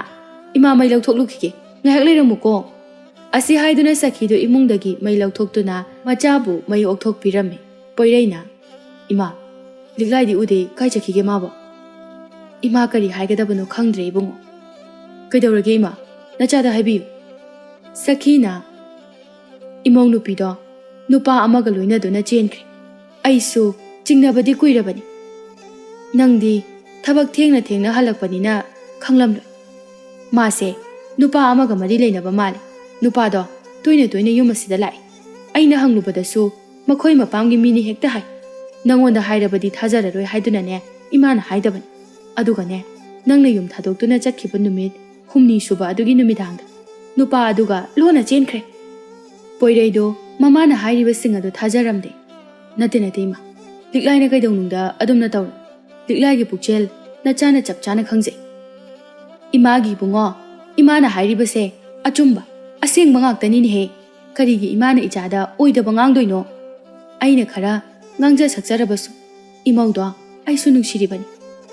ꯏꯃꯥ ꯃꯩ ꯂꯧꯊꯣꯛꯂꯨꯈꯤꯒꯦ, ꯉꯥꯏꯍꯥꯛ ꯂꯩꯔꯝꯃꯨꯀꯣ." ꯑꯁꯤ ꯍꯥꯏꯗꯨꯅ ꯁꯈꯤꯗꯨ ꯏꯃꯨꯡꯗꯒꯤ ꯃꯩ ꯂꯧꯊꯣꯛꯇꯨꯅ ꯃꯆꯥꯕꯨ ꯃꯩ ꯑꯣꯛꯊꯣꯛꯄꯤꯔꯝꯃꯤ꯫ ꯄꯣꯏꯔꯩꯅ, "ꯏꯃꯥ, ꯂꯤꯛꯂꯥꯏꯗꯤ ꯎꯗꯦ, ꯀꯥꯏ ꯆꯠꯈꯤꯒꯦ ꯃꯥꯕꯣ?" "ꯏꯃꯥ ꯀꯔꯤ ꯍꯥꯏꯒꯗꯕꯅꯣ ꯈꯪꯗ꯭ꯔꯦ ꯏꯕꯨꯡꯉꯣ." "ꯀꯩꯗꯧꯔꯒꯦ ꯏꯃꯥ? ꯅꯆꯥꯗ ꯍꯥꯏꯕꯤꯌꯨ." ꯁꯈꯤꯅ, "ꯏꯃꯧ ꯅꯨꯄꯤꯗꯣ ꯅꯨꯄꯥ ꯑꯃꯒ ꯂꯣꯏꯅꯗꯨꯅ ꯆꯦꯟꯈ꯭ꯔꯦ꯫ ꯑꯩꯁꯨ ꯆꯤꯡꯅꯕꯗꯤ ꯀꯨꯏꯔꯕꯅꯤ. ꯅꯪꯗꯤ ꯊꯕꯛ ꯊꯦꯡꯅ ꯊꯦꯡꯅ ꯍꯜꯂꯛꯄꯅꯤꯅ ꯈꯪꯂꯝꯂꯣꯏ. ꯃꯥꯁꯦ ꯅꯨꯄꯥ ꯑꯃꯒ ꯃꯔꯤ ꯂꯩꯅꯕ ꯃꯥꯜꯂꯦ. ꯅꯨꯄꯥꯗꯣ ꯇꯣꯏꯅ ꯇꯣꯏꯅ ꯌꯨꯝ ꯑꯁꯤꯗ ꯂꯥꯛꯏ. ꯑꯩꯅ ꯍꯪꯂꯨꯕꯗꯁꯨ ꯃꯈꯣꯏ ꯃꯄꯥꯝꯒꯤ ꯃꯤꯅꯤ ꯍꯦꯛꯇ ꯍꯥꯏ. ꯅꯪꯉꯣꯟꯗ ꯍꯥꯏꯔꯕꯗꯤ ꯊꯥꯖꯔꯔꯣꯏ ꯍꯥꯏꯗꯨꯅꯅꯦ ꯏꯃꯥꯅ ꯍꯥꯏꯗꯕꯅꯤ. ꯑꯗꯨꯒꯅꯦ, ꯅꯪꯅ ꯌꯨꯝ ꯊꯥꯗꯣꯛꯇꯨꯅ ꯆꯠꯈꯤꯕ ꯅꯨꯃꯤꯠ 8ꯅꯤ ꯁꯨꯕ ꯑꯗꯨꯒꯤ ꯅꯨꯃꯤꯗꯥꯡꯗ ꯅꯨꯄꯥ ꯑꯗꯨꯒ ꯂꯣꯟꯅ ꯆꯦꯟꯈ꯭ꯔꯦ." ꯄꯣꯏꯔꯩꯗꯣ ꯃꯃꯥꯅ ꯍꯥꯏꯔꯤꯕꯁꯤꯡ ꯑꯗꯨ ꯊꯥꯖꯔꯝꯗꯦ꯫ "ꯅꯠꯇꯦ ꯏꯃꯥ, ꯂꯤꯛꯂꯥꯏꯅ ꯀꯩꯗꯧꯅꯨꯡꯗ ꯑꯗꯨꯝꯅ ꯇꯧꯔꯣꯏ. ꯂꯤꯛꯂꯥꯏꯒꯤ ꯄꯨꯛꯆꯦꯜ ꯅꯆꯥꯅ ꯆꯞ ꯆꯥꯅ ꯈꯪꯖꯩ." "ꯏꯃꯥꯒꯤ ꯏꯕꯨꯡꯉꯣ, ꯏꯃꯥꯅ ꯍꯥꯏꯔꯤꯕꯁꯦ ꯑꯆꯨꯝꯕ, ꯑꯁꯦꯡꯕ ꯉꯥꯛꯇꯅꯤꯅꯦꯍꯦ. ꯀꯔꯤꯒꯤ ꯏꯃꯥꯅ ꯏꯆꯥꯗ ꯑꯣꯏꯗꯕ ꯉꯥꯡꯗꯣꯏꯅꯣ? ꯑꯩꯅ ꯈꯔ ꯉꯥꯡꯖ ꯁꯛꯆꯔꯕꯁꯨ ꯏꯃꯧꯗꯣ ꯑꯩꯁꯨ ꯅꯨꯡꯁꯤꯔꯤꯕꯅꯤ.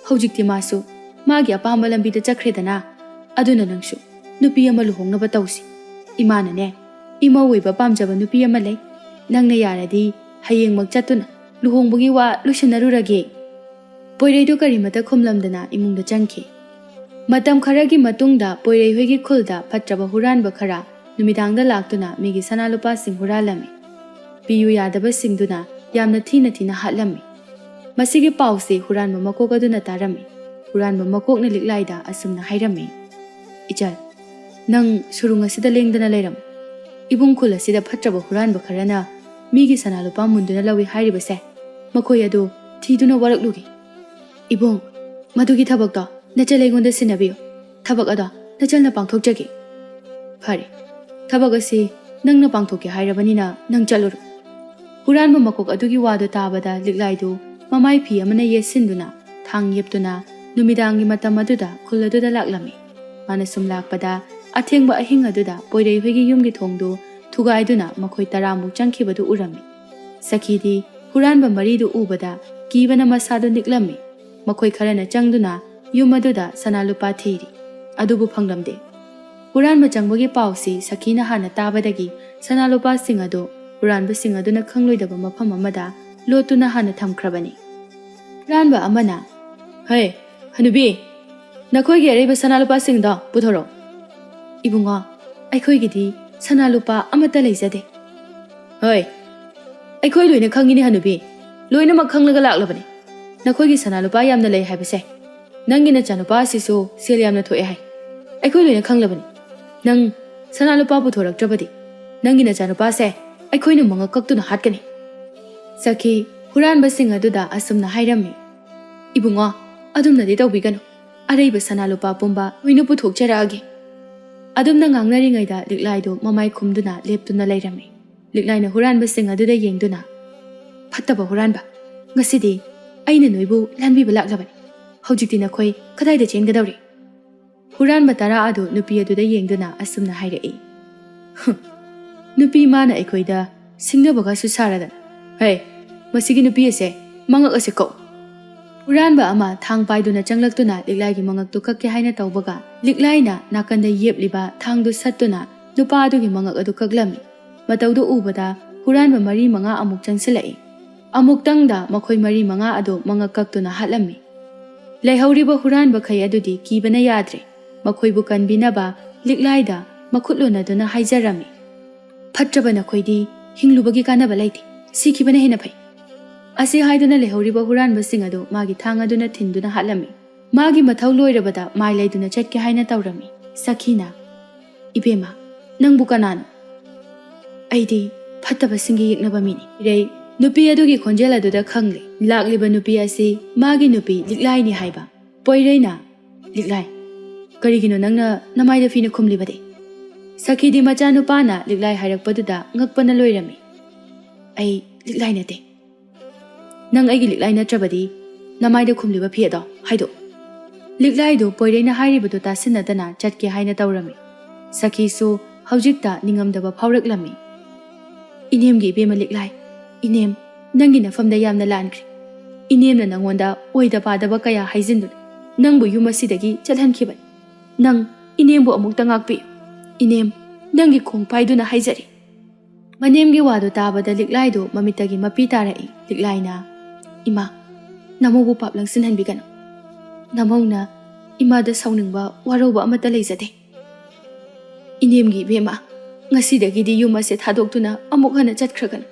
ꯍꯧꯖꯤꯛꯇꯤ ꯃꯥꯁꯨ ꯃꯥꯒꯤ ꯑꯄꯥꯝꯕ ꯂꯝꯕꯤꯗ ꯆꯠꯈ꯭ꯔꯦꯗꯅ. ꯑꯗꯨꯅ ꯅꯪꯁꯨ ꯅꯨꯄꯤ ꯑꯃ ꯂꯨꯍꯣꯡꯅꯕ ꯇꯧꯁꯤ. ꯏꯃꯥꯅꯅꯦ, ꯏꯃꯧ ꯑꯣꯏꯕ ꯄꯥꯝꯖꯕ ꯅꯨꯄꯤ ꯑꯃ ꯂꯩ. ꯅꯪꯅ ꯌꯥꯔꯗꯤ ꯍꯌꯦꯡꯃꯛ ꯆꯠꯇꯨꯅ ꯂꯨꯍꯣꯡꯕꯒꯤ ꯋꯥ ꯂꯣꯏꯁꯤꯟꯅꯔꯨꯔꯒꯦ." ꯄꯣꯏꯔꯩꯗꯣ ꯀꯔꯤꯃꯇ ꯈꯨꯝꯂꯝꯗꯅ ꯏꯃꯨꯡꯗ ꯆꯪꯈꯤ꯫ ꯃꯇꯝ ꯈꯔꯒꯤ ꯃꯇꯨꯡꯗ ꯄꯣꯏꯔꯩꯍꯣꯏꯒꯤ ꯈꯨꯜꯗ ꯐꯠꯇ꯭ꯔꯕ ꯍꯨꯔꯥꯟꯕ ꯈꯔ ꯅꯨꯃꯤꯗꯥꯡꯗ ꯂꯥꯛꯇꯨꯅ ꯃꯤꯒꯤ ꯁꯅꯥ ꯂꯨꯄꯥꯁꯤꯡ ꯍꯨꯔꯥꯜꯂꯝꯃꯤ꯫ ꯄꯤꯌꯨ ꯌꯥꯗꯕꯁꯤꯡꯗꯨꯅ ꯌꯥꯝꯅ ꯊꯤꯅ ꯊꯤꯅ ꯍꯥꯠꯂꯝꯃꯤ꯫ ꯃꯁꯤꯒꯤ ꯄꯥꯎꯁꯤ ꯍꯨꯔꯥꯟꯕ ꯃꯀꯣꯛ ꯑꯗꯨꯅ ꯇꯥꯔꯝꯃꯤ꯫ ꯍꯨꯔꯥꯟꯕ ꯃꯀꯣꯛꯅ ꯂꯤꯛꯂꯥꯏꯗ ꯑꯁꯨꯝꯅ ꯍꯥꯏꯔꯝꯃꯤ, "ꯏꯆꯜ, ꯅꯪ ꯁꯨꯔꯨꯡ ꯑꯁꯤꯗ ꯂꯦꯡꯗꯅ ꯂꯩꯔꯝꯃꯨ. ꯏꯕꯨꯡ ꯈꯨꯜ ꯑꯁꯤꯗ ꯐꯠꯇ꯭ꯔꯕ ꯍꯨꯔꯥꯟꯕ ꯈꯔꯅ ꯃꯤꯒꯤ ꯁꯅꯥ ꯂꯨꯄꯥ ꯃꯨꯟꯗꯨꯅ ꯂꯧꯏ ꯍꯥꯏꯔꯤꯕꯁꯦ, ꯃꯈꯣꯏ ꯑꯗꯨ ꯊꯤꯗꯨꯅ ꯋꯥꯔꯛꯂꯨꯒꯦ." "ꯏꯕꯨꯡ, ꯃꯗꯨꯒꯤ ꯊꯕꯛꯇꯣ ꯅꯆꯜ ꯑꯩꯉꯣꯟꯗ ꯁꯤꯟꯅꯕꯤꯌꯨ. ꯊꯕꯛ ꯑꯗꯣ ꯅꯆꯜꯅ ꯄꯥꯡꯊꯣꯛꯆꯒꯦ." "ꯐꯔꯦ, ꯊꯕꯛ ꯑꯁꯤ ꯅꯪꯅ ꯄꯥꯡꯊꯣꯛꯀꯦ ꯍꯥꯏꯔꯕꯅꯤꯅ ꯅꯪ ꯆꯠꯂꯨꯔꯣ." ꯍꯨꯔꯥꯟꯕ ꯃꯀꯣꯛ ꯑꯗꯨꯒꯤ ꯋꯥꯗꯨ ꯇꯥꯕꯗ ꯂꯤꯛꯂꯥꯏꯗꯨ ꯃꯃꯥꯏ ꯐꯤ ꯑꯃꯅ ꯌꯦꯠꯁꯤꯟꯗꯨꯅ ꯊꯥꯡ ꯌꯦꯞꯇꯨꯅ ꯅꯨꯃꯤꯗꯥꯡꯒꯤ ꯃꯇꯝ ꯑꯗꯨꯗ ꯈꯨꯜ ꯑꯗꯨꯗ ꯂꯥꯛꯂꯝꯃꯤ꯫ ꯃꯥꯅ ꯁꯨꯝ ꯂꯥꯛꯄꯗ ꯑꯊꯦꯡꯕ ꯑꯍꯤꯡ ꯑꯗꯨꯗ ꯄꯣꯏꯔꯩꯍꯣꯏꯒꯤ ꯌꯨꯝꯒꯤ ꯊꯣꯡꯗꯨ ꯊꯨꯒꯥꯏꯗꯨꯅ ꯃꯈꯣꯏ 10ꯃꯨꯛ ꯆꯪꯈꯤꯕꯗꯨ ꯎꯔꯝꯃꯤ꯫ ꯁꯈꯤꯗꯤ ꯍꯨꯔꯥꯟꯕ ꯃꯔꯤꯗꯨ ꯎꯕꯗ ꯀꯤꯕꯅ ꯃꯁꯥꯗꯨ ꯅꯤꯛꯂꯝꯃꯤ꯫ ꯃꯈꯣꯏ ꯈꯔꯅ ꯆꯪꯗꯨꯅ ꯌꯨꯝ ꯑꯗꯨꯗ ꯁꯅꯥ ꯂꯨꯄꯥ ꯊꯤꯔꯤ, ꯑꯗꯨꯕꯨ ꯐꯪꯂꯝꯗꯦ꯫ ꯍꯨꯔꯥꯟꯕ ꯆꯪꯕꯒꯤ ꯄꯥꯎꯁꯤ ꯁꯈꯤꯅ ꯍꯥꯟꯅ ꯇꯥꯕꯗꯒꯤ ꯁꯅꯥ ꯂꯨꯄꯥꯁꯤꯡ ꯑꯗꯨ ꯍꯨꯔꯥꯟꯕꯁꯤꯡ ꯑꯗꯨꯅ ꯈꯪꯂꯣꯏꯗꯕ ꯃꯐꯝ ꯑꯃꯗ ꯂꯣꯠꯇꯨꯅ ꯍꯥꯟꯅ ꯊꯝꯈ꯭ꯔꯕꯅꯤ꯫ ꯍꯨꯔꯥꯟꯕ ꯑꯃꯅ, "ꯍꯩ ꯍꯅꯨꯕꯤ, ꯅꯈꯣꯏꯒꯤ ꯑꯔꯩꯕ ꯁꯅꯥ ꯂꯨꯄꯥꯁꯤꯡꯗꯣ ꯄꯨꯊꯣꯔꯛꯎ." "ꯏꯕꯨꯡꯉꯣ, ꯑꯩꯈꯣꯏꯒꯤꯗꯤ ꯁꯅꯥ ꯂꯨꯄꯥ ꯑꯃꯠꯇ ꯂꯩꯖꯗꯦ." "ꯍꯣꯏ, ꯑꯩꯈꯣꯏ ꯂꯣꯏꯅ ꯈꯪꯉꯤꯅꯦ ꯍꯅꯨꯕꯤ, ꯂꯣꯏꯅꯃꯛ ꯈꯪꯂꯒ ꯂꯥꯛꯂꯕꯅꯤ. ꯅꯈꯣꯏꯒꯤ ꯁꯅꯥ ꯂꯨꯄꯥ ꯌꯥꯝꯅ ꯂꯩ ꯍꯥꯏꯕꯁꯦ. ꯅꯪꯒꯤ ꯅꯆꯥꯅꯨꯄꯥ ꯑꯁꯤꯁꯨ ꯁꯦꯜ ꯌꯥꯝꯅ ꯊꯣꯛꯑꯦ ꯍꯥꯏ. ꯑꯩꯈꯣꯏ ꯂꯣꯏꯅ ꯈꯪꯂꯕꯅꯤ. ꯅꯪ ꯁꯅꯥ ꯂꯨꯄꯥ ꯄꯨꯊꯣꯔꯛꯇ꯭ꯔꯕꯗꯤ ꯅꯪꯒꯤ ꯅꯆꯥꯅꯨꯄꯥꯁꯦ ꯑꯩꯈꯣꯏꯅ ꯃꯉꯛ ꯀꯛꯇꯨꯅ ꯍꯥꯠꯀꯅꯤ." ꯁꯈꯤ ꯍꯨꯔꯥꯟꯕꯁꯤꯡ ꯑꯗꯨꯗ ꯑꯁꯨꯝꯅ ꯍꯥꯏꯔꯝꯃꯤ, "ꯏꯕꯨꯡꯉꯣ, ꯑꯗꯨꯝꯅꯗꯤ ꯇꯧꯕꯤꯒꯅꯨ. ꯑꯔꯩꯕ ꯁꯅꯥ ꯂꯨꯄꯥ ꯄꯨꯝꯕ ꯂꯣꯏꯅ ꯄꯨꯊꯣꯛꯆꯔꯛꯑꯒꯦ." ꯑꯗꯨꯝꯅ ꯉꯥꯡꯅꯔꯤꯉꯩꯗ ꯂꯤꯛꯂꯥꯏꯗꯨ ꯃꯃꯥꯏ ꯈꯨꯝꯗꯨꯅ ꯂꯦꯞꯇꯨꯅ ꯂꯩꯔꯝꯃꯤ꯫ ꯂꯤꯛꯂꯥꯏꯅ ꯍꯨꯔꯥꯟꯕꯁꯤꯡ ꯑꯗꯨꯗ ꯌꯦꯡꯗꯨꯅ, "ꯐꯠꯇꯕ ꯍꯨꯔꯥꯟꯕ, ꯉꯁꯤꯗꯤ ꯑꯩꯅ ꯅꯣꯏꯕꯨ ꯂꯥꯟꯕꯤꯕ ꯂꯥꯛꯂꯕꯅꯤ. ꯍꯧꯖꯤꯛꯇꯤ ꯅꯈꯣꯏ ꯀꯗꯥꯏꯗ ꯆꯦꯟꯒꯗꯧꯔꯤ?" ꯍꯨꯔꯥꯟꯕ 10 ꯑꯗꯨ ꯅꯨꯄꯤ ꯑꯗꯨꯗ ꯌꯦꯡꯗꯨꯅ ꯑꯁꯨꯝꯅ ꯍꯥꯏꯔꯛꯏ, "ꯅꯨꯄꯤ ꯃꯥꯅ ꯑꯩꯈꯣꯏꯗ ꯁꯤꯡꯅꯕꯒꯁꯨ ꯁꯥꯔꯗꯅ. ꯍꯩ, ꯃꯁꯤꯒꯤ ꯅꯨꯄꯤ ꯑꯁꯦ ꯃꯉꯛ ꯑꯁꯦ ꯀꯛꯎ." ꯍꯨꯔꯥꯟꯕ ꯑꯃ ꯊꯥꯡ ꯄꯥꯏꯗꯨꯅ ꯆꯪꯂꯛꯇꯨꯅ ꯂꯤꯛꯂꯥꯏꯒꯤ ꯃꯉꯛꯇꯨ ꯀꯛꯀꯦ ꯍꯥꯏꯅ ꯇꯧꯕꯒ ꯂꯤꯛꯂꯥꯏꯅ ꯅꯥꯀꯟꯗ ꯌꯦꯞꯂꯤꯕ ꯊꯥꯡꯗꯨ ꯁꯠꯇꯨꯅ ꯅꯨꯄꯥ ꯑꯗꯨꯒꯤ ꯃꯉꯛ ꯑꯗꯨ ꯀꯛꯂꯝꯃꯤ꯫ ꯃꯇꯧꯗꯨ ꯎꯕꯗ ꯍꯨꯔꯥꯟꯕ 4-5 ꯑꯃꯨꯛ ꯆꯪꯁꯤꯜꯂꯛꯏ꯫ ꯑꯃꯨꯛꯇꯪꯗ ꯃꯈꯣꯏ 4-5 ꯑꯗꯨ ꯃꯉꯛ ꯀꯛꯇꯨꯅ ꯍꯥꯠꯂꯝꯃꯤ꯫ ꯂꯩꯍꯧꯔꯤꯕ ꯍꯨꯔꯥꯟꯕꯈꯩ ꯑꯗꯨꯗꯤ ꯀꯤꯕꯅ ꯌꯥꯗ꯭ꯔꯦ꯫ ꯃꯈꯣꯏꯕꯨ ꯀꯟꯕꯤꯅꯕ ꯂꯤꯛꯂꯥꯏꯗ ꯃꯈꯨꯠ ꯂꯣꯟꯅꯗꯨꯅ ꯍꯥꯏꯖꯔꯝꯃꯤ, "ꯐꯠꯇ꯭ꯔꯕ ꯅꯈꯣꯏꯗꯤ ꯍꯤꯡꯂꯨꯕꯒꯤ ꯀꯥꯟꯅꯕ ꯂꯩꯇꯦ. ꯁꯤꯈꯤꯕꯅ ꯍꯦꯟꯅ ꯐꯩ." ꯑꯁꯤ ꯍꯥꯏꯗꯨꯅ ꯂꯩꯍꯧꯔꯤꯕ ꯍꯨꯔꯥꯟꯕꯁꯤꯡ ꯑꯗꯨ ꯃꯥꯒꯤ ꯊꯥꯡ ꯑꯗꯨꯅ ꯊꯤꯟꯗꯨꯅ ꯍꯥꯠꯂꯝꯃꯤ꯫ ꯃꯥꯒꯤ ꯃꯊꯧ ꯂꯣꯏꯔꯕꯗ ꯃꯥꯏ ꯂꯩꯗꯨꯅ ꯆꯠꯀꯦ ꯍꯥꯏꯅ ꯇꯧꯔꯝꯃꯤ꯫ ꯁꯈꯤꯅ, "ꯏꯕꯦꯝꯃ, ꯅꯪꯕꯨ ꯀꯅꯥꯅꯣ?" "ꯑꯩꯗꯤ ꯐꯠꯇꯕꯁꯤꯡꯒꯤ ꯌꯦꯛꯅꯕ ꯃꯤꯅꯤ." ꯄꯣꯏꯔꯩ ꯅꯨꯄꯤ ꯑꯗꯨꯒꯤ ꯈꯣꯟꯖꯦꯜ ꯑꯗꯨꯗ ꯈꯪꯂꯦ ꯂꯥꯛꯂꯤꯕ ꯅꯨꯄꯤ ꯑꯁꯤ ꯃꯥꯒꯤ ꯅꯨꯄꯤ ꯂꯤꯛꯂꯥꯏꯅꯤ ꯍꯥꯏꯕ꯫ ꯄꯣꯏꯔꯩꯅ, "ꯂꯤꯛꯂꯥꯏ, ꯀꯔꯤꯒꯤꯅꯣ ꯅꯪꯅ ꯅꯃꯥꯏꯗ ꯐꯤꯅ ꯈꯨꯝꯂꯤꯕꯗꯤ?" ꯁꯈꯤꯗꯤ ꯃꯆꯥꯅꯨꯄꯥꯅ ꯂꯤꯛꯂꯥꯏ ꯍꯥꯏꯔꯛꯄꯗꯨꯗ ꯉꯛꯄꯅ ꯂꯣꯏꯔꯝꯃꯤ꯫ "ꯑꯩ ꯂꯤꯛꯂꯥꯏ ꯅꯠꯇꯦ." "ꯅꯪ ꯑꯩꯒꯤ ꯂꯤꯛꯂꯥꯏ ꯅꯠꯇ꯭ꯔꯕꯗꯤ ꯅꯃꯥꯏꯗ ꯈꯨꯝꯂꯤꯕ ꯐꯤ ꯑꯗꯣ ꯍꯥꯏꯗꯣꯛꯎ." ꯂꯤꯛꯂꯥꯏꯗꯨ ꯄꯣꯏꯔꯩꯅ ꯍꯥꯏꯔꯤꯕꯗꯨ ꯇꯥꯁꯤꯟꯅꯗꯅ ꯆꯠꯀꯦ ꯍꯥꯏꯅ ꯇꯧꯔꯝꯃꯤ꯫ ꯁꯈꯤꯁꯨ ꯍꯧꯖꯤꯛꯇ ꯅꯤꯡꯉꯝꯗꯕ ꯐꯥꯎꯔꯛꯂꯝꯃꯤ꯫ ꯏꯅꯦꯝꯒꯤ ꯏꯕꯦꯝꯃ ꯂꯤꯛꯂꯥꯏ, ꯏꯅꯦꯝ ꯅꯪꯒꯤ ꯅꯐꯝꯗ ꯌꯥꯝꯅ ꯂꯥꯟꯈ꯭ꯔꯦ꯫ ꯏꯅꯦꯝꯅ ꯅꯪꯉꯣꯟꯗ ꯑꯣꯏꯗ ꯄꯥꯗꯕ ꯀꯌꯥ ꯍꯥꯏꯖꯤꯟꯗꯨꯅ ꯅꯪꯕꯨ ꯌꯨꯝ ꯑꯁꯤꯗꯒꯤ ꯆꯠꯍꯟꯈꯤꯕꯅꯤ꯫ ꯅꯪ ꯏꯅꯦꯝꯕꯨ ꯑꯃꯨꯛꯇ ꯉꯥꯛꯄꯤꯌꯨ꯫ ꯏꯅꯦꯝ ꯅꯪꯒꯤ ꯈꯣꯡ ꯄꯥꯏꯗꯨꯅ ꯍꯥꯏꯖꯔꯤ꯫ ꯃꯅꯦꯝꯒꯤ ꯋꯥꯗꯨ ꯇꯥꯕꯗ ꯂꯤꯛꯂꯥꯏꯗꯨ ꯃꯃꯤꯠꯇꯒꯤ ꯃꯄꯤ ꯇꯥꯔꯛꯏ꯫ ꯂꯤꯛꯂꯥꯏꯅ, ꯏꯃꯥ, ꯅꯃꯧꯕꯨ ꯄꯥꯞ ꯂꯪꯁꯤꯟꯍꯟꯕꯤꯒꯅꯨ꯫ ꯅꯃꯧꯅ ꯏꯃꯥꯗ ꯁꯥꯎꯅꯤꯡꯕ ꯋꯥꯔꯧꯕ ꯑꯃꯠꯇ ꯂꯩꯖꯗꯦ꯫ ꯏꯅꯦꯝꯒꯤ ꯏꯕꯦꯝꯃ, ꯉꯁꯤꯗꯒꯤꯗꯤ ꯌꯨꯝ ꯑꯁꯦ ꯊꯥꯗꯣꯛꯇꯨꯅ ꯑꯃꯨꯛ ꯍꯟꯅ ꯆꯠꯈ꯭ꯔꯒꯅꯨ꯫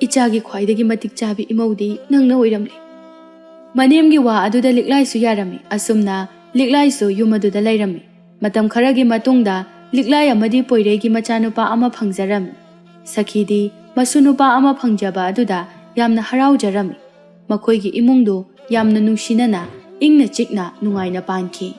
ꯏꯆꯥꯒꯤ ꯈ꯭ꯋꯥꯏꯗꯒꯤ ꯃꯇꯤꯛ ꯆꯥꯕꯤ ꯏꯃꯧꯗꯤ ꯅꯪꯅ ꯑꯣꯏꯔꯝꯂꯦ꯫ ꯃꯅꯦꯝꯒꯤ ꯋꯥ ꯑꯗꯨꯗ ꯂꯤꯛꯂꯥꯏꯁꯨ ꯌꯥꯔꯝꯃꯤ꯫ ꯑꯁꯨꯝꯅ ꯂꯤꯛꯂꯥꯏꯁꯨ ꯌꯨꯝ ꯑꯗꯨꯗ ꯂꯩꯔꯝꯃꯤ꯫ ꯃꯇꯝ ꯈꯔꯒꯤ ꯃꯇꯨꯡꯗ ꯂꯤꯛꯂꯥꯏ ꯑꯃꯗꯤ ꯄꯣꯏꯔꯩꯒꯤ ꯃꯆꯥꯅꯨꯄꯥ ꯑꯃ ꯐꯪꯖꯔꯝꯃꯤ꯫ ꯁꯈꯤꯗꯤ ꯃꯁꯨ ꯅꯨꯄꯥ ꯑꯃ ꯐꯪꯖꯕ ꯑꯗꯨꯗ ꯌꯥꯝꯅ ꯍꯔꯥꯎꯖꯔꯝꯃꯤ꯫ ꯃꯈꯣꯏꯒꯤ ꯏꯃꯨꯡꯗꯨ ꯌꯥꯝꯅ ꯅꯨꯡꯁꯤꯅꯅ ꯏꯪꯅ ꯆꯤꯛꯅ ꯅꯨꯡꯉꯥꯏꯅ ꯄꯥꯟꯈꯤ꯫